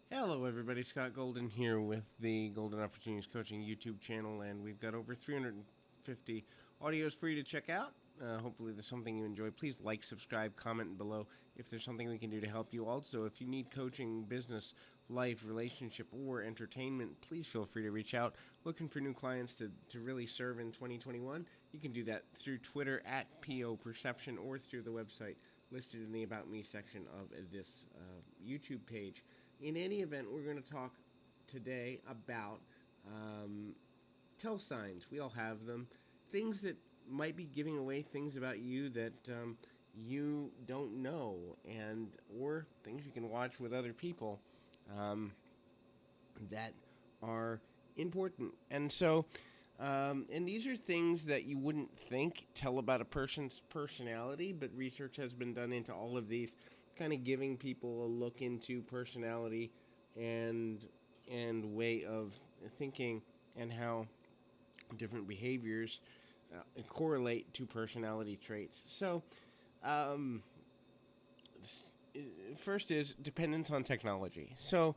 Hello, everybody. Scott Golden here with the Golden Opportunities Coaching YouTube channel, and we've got over 350 audios for you to check out. Hopefully, there's something you enjoy. Please like, subscribe, comment below if there's something we can do to help you. Also, if you need coaching, business, life, relationship, or entertainment, please feel free to reach out. Looking for new clients to really serve in 2021? You can do that through Twitter at PO Perception or through the website listed in the About Me section of this YouTube page. In any event, we're going to talk today about tell signs. We all have them. Things that might be giving away things about you that you don't know, and or things you can watch with other people um, that are important. And these are things that you wouldn't think tell about a person's personality, but research has been done into all of these, kind of giving people a look into personality and way of thinking and how different behaviors correlate to personality traits. Um, First is dependence on technology. So,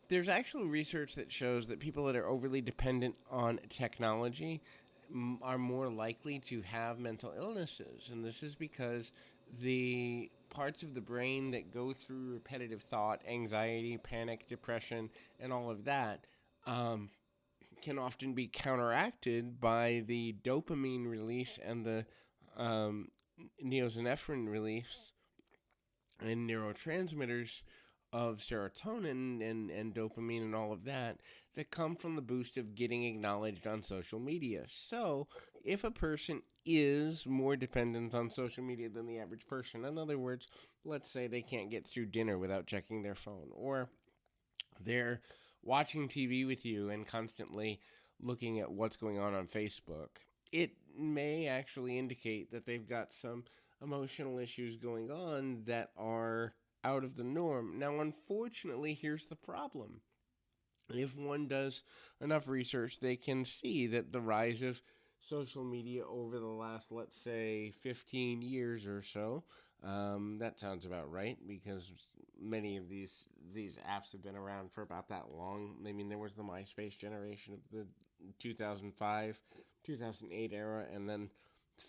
there's actual research that shows that people that are overly dependent on technology are more likely to have mental illnesses. And this is because the parts of the brain that go through repetitive thought, anxiety, panic, depression, and all of that can often be counteracted by the dopamine release and the um, neoepinephrine release and neurotransmitters of serotonin and dopamine and all of that that come from the boost of getting acknowledged on social media. So, if a person is more dependent on social media than the average person, in other words, let's say they can't get through dinner without checking their phone, or they're watching TV with you and constantly looking at what's going on Facebook, it may actually indicate that they've got some emotional issues going on that are out of the norm. Now, unfortunately, here's the problem. If one does enough research, they can see that the rise of social media over the last, let's say, 15 years or so, that sounds about right because many of these apps have been around for about that long. I mean, there was the MySpace generation of the 2005, 2008 era, and then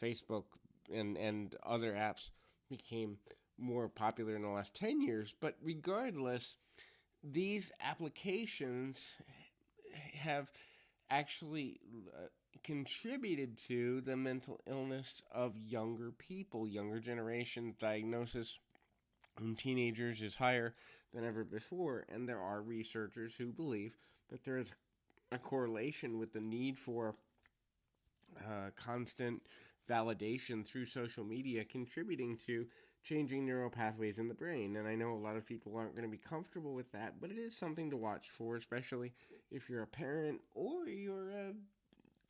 Facebook and other apps became more popular in the last 10 years. But regardless, these applications have actually contributed to the mental illness of younger people. Younger generation diagnosis in teenagers is higher than ever before, and there are researchers who believe that there is a correlation with the need for constant validation through social media contributing to changing neural pathways in the brain. And I know a lot of people aren't going to be comfortable with that, but it is something to watch for, especially if you're a parent or you're a,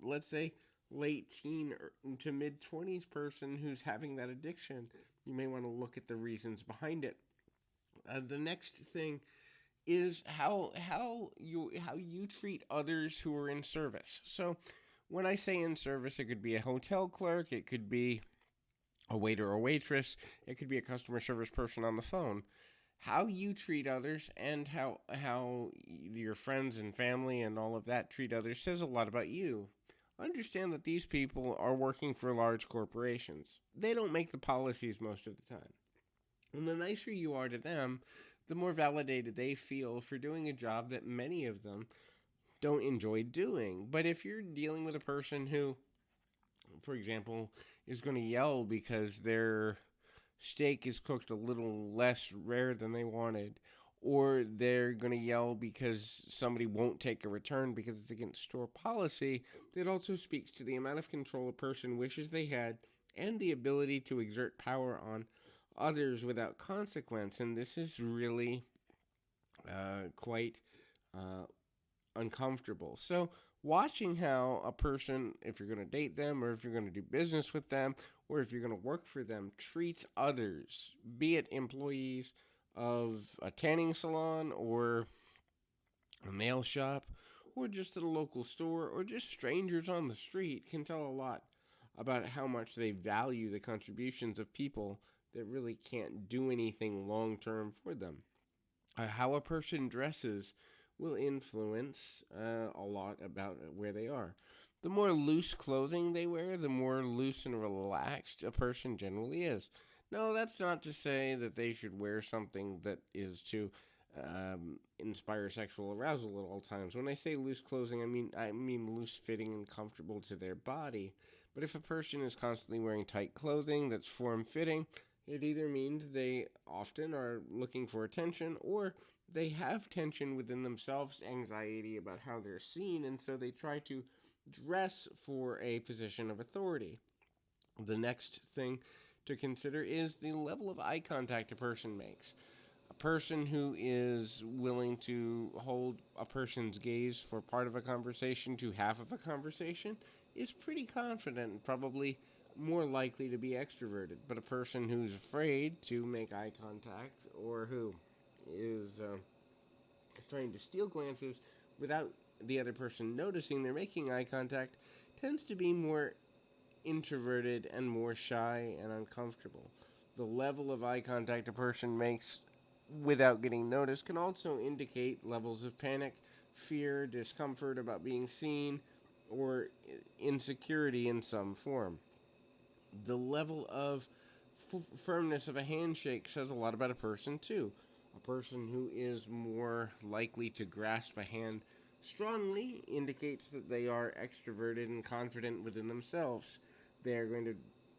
let's say, late teen to mid 20s person who's having that addiction. You may want to look at the reasons behind it. The next thing is how you treat others who are in service. So when I say in service, it could be a hotel clerk, it could be a waiter or waitress, it could be a customer service person on the phone. How you treat others and how your friends and family and all of that treat others says a lot about you. Understand that these people are working for large corporations. They don't make the policies most of the time. And the nicer you are to them, the more validated they feel for doing a job that many of them don't enjoy doing. But if you're dealing with a person who, for example, is going to yell because their steak is cooked a little less rare than they wanted, or they're going to yell because somebody won't take a return because it's against store policy, it also speaks to the amount of control a person wishes they had and the ability to exert power on others without consequence. And this is really quite uncomfortable. So, watching how a person, if you're going to date them or if you're going to do business with them or if you're going to work for them, treats others, be it employees of a tanning salon or a nail shop or just at a local store or just strangers on the street, can tell a lot about how much they value the contributions of people that really can't do anything long term for them. How a person dresses will influence a lot about where they are. The more loose clothing they wear, the more loose and relaxed a person generally is. No, that's not to say that they should wear something that is to inspire sexual arousal at all times. When I say loose clothing, I mean loose fitting and comfortable to their body. But if a person is constantly wearing tight clothing that's form fitting, it either means they often are looking for attention, or they have tension within themselves, anxiety about how they're seen, and so they try to dress for a position of authority. The next thing to consider is the level of eye contact a person makes. A person who is willing to hold a person's gaze for part of a conversation to half of a conversation is pretty confident and probably more likely to be extroverted. But a person who's afraid to make eye contact, or who is trying to steal glances without the other person noticing they're making eye contact, tends to be more introverted and more shy and uncomfortable. The level of eye contact a person makes without getting noticed can also indicate levels of panic, fear, discomfort about being seen, or insecurity in some form. The level of firmness of a handshake says a lot about a person, too. A person who is more likely to grasp a hand strongly indicates that they are extroverted and confident within themselves. They are going to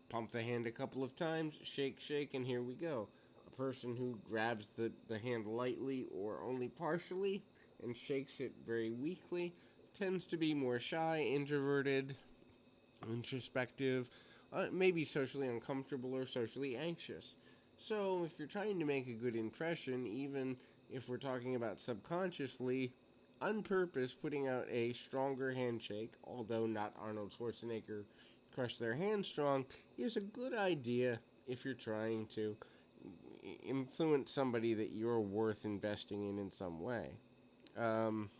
pump the hand a couple of times, shake, shake, and here we go. A person who grabs the hand lightly or only partially and shakes it very weakly tends to be more shy, introverted, introspective, maybe socially uncomfortable or socially anxious. So, if you're trying to make a good impression, even if we're talking about subconsciously, on purpose putting out a stronger handshake, although not Arnold Schwarzenegger crush their hand strong, is a good idea if you're trying to influence somebody that you're worth investing in some way. Um,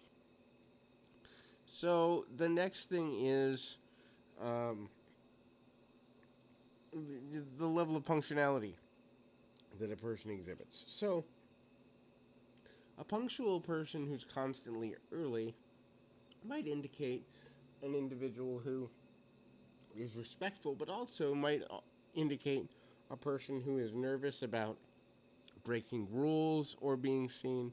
so, the next thing is um, the level of punctuality that a person exhibits. So, a punctual person who's constantly early might indicate an individual who is respectful, but also might indicate a person who is nervous about breaking rules or being seen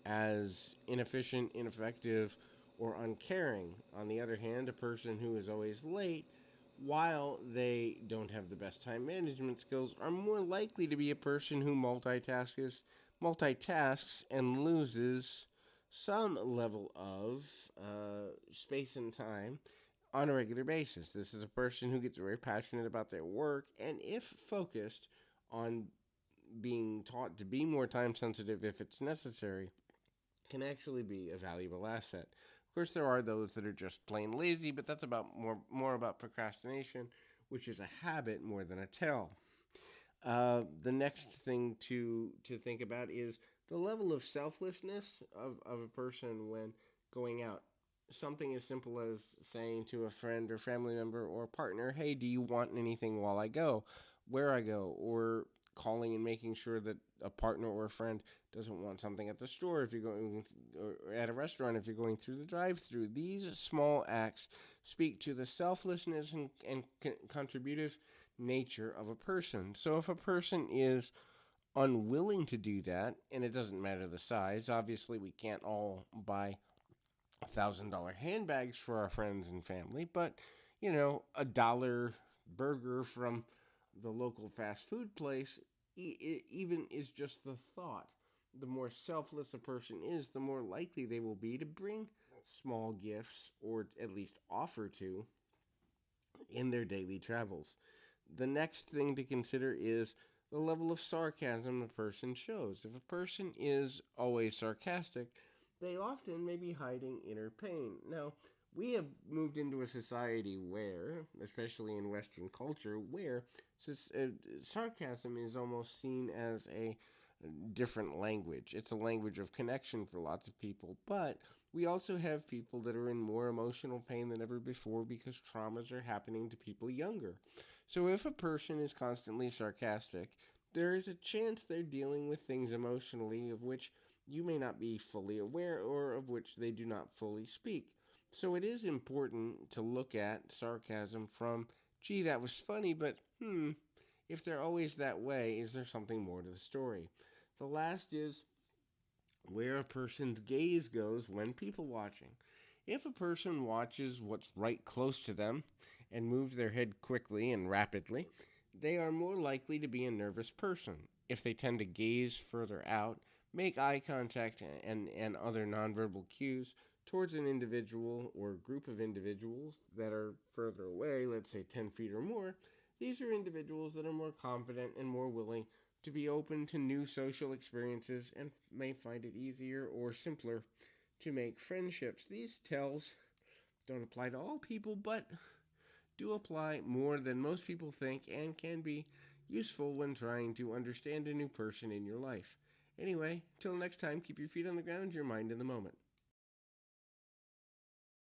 as inefficient, ineffective, or uncaring. On the other hand, a person who is always late, while they don't have the best time management skills, are more likely to be a person who multitasks and loses some level of space and time on a regular basis. This is a person who gets very passionate about their work, and if focused on being taught to be more time sensitive if it's necessary, can actually be a valuable asset. Of course, there are those that are just plain lazy, but that's about more about procrastination, which is a habit more than a tell. The next thing to think about is the level of selflessness of a person when going out. Something as simple as saying to a friend or family member or partner, "Hey, do you want anything while I go, where I go?" Or calling and making sure that a partner or a friend doesn't want something at the store if you're going, or at a restaurant if you're going through the drive-through. These small acts speak to the selflessness and contributive nature of a person. So if a person is unwilling to do that, and it doesn't matter the size, obviously we can't all buy $1,000 handbags for our friends and family, but $1 burger from the local fast food place even is just the thought. The more selfless a person is, the more likely they will be to bring small gifts, or at least offer to, in their daily travels. The next thing to consider is the level of sarcasm a person shows. If a person is always sarcastic, they often may be hiding inner pain. Now, we have moved into a society where, especially in Western culture, where sarcasm is almost seen as a different language. It's a language of connection for lots of people, but we also have people that are in more emotional pain than ever before because traumas are happening to people younger. So if a person is constantly sarcastic, there is a chance they're dealing with things emotionally of which you may not be fully aware or of which they do not fully speak. So it is important to look at sarcasm from, gee, that was funny, but if they're always that way, is there something more to the story? The last is where a person's gaze goes when people watching. If a person watches what's right close to them and moves their head quickly and rapidly, they are more likely to be a nervous person. If they tend to gaze further out, make eye contact and other nonverbal cues towards an individual or group of individuals that are further away, let's say 10 feet or more, these are individuals that are more confident and more willing to be open to new social experiences and may find it easier or simpler to make friendships. These tells don't apply to all people, but do apply more than most people think and can be useful when trying to understand a new person in your life. Anyway, till next time, keep your feet on the ground, your mind in the moment.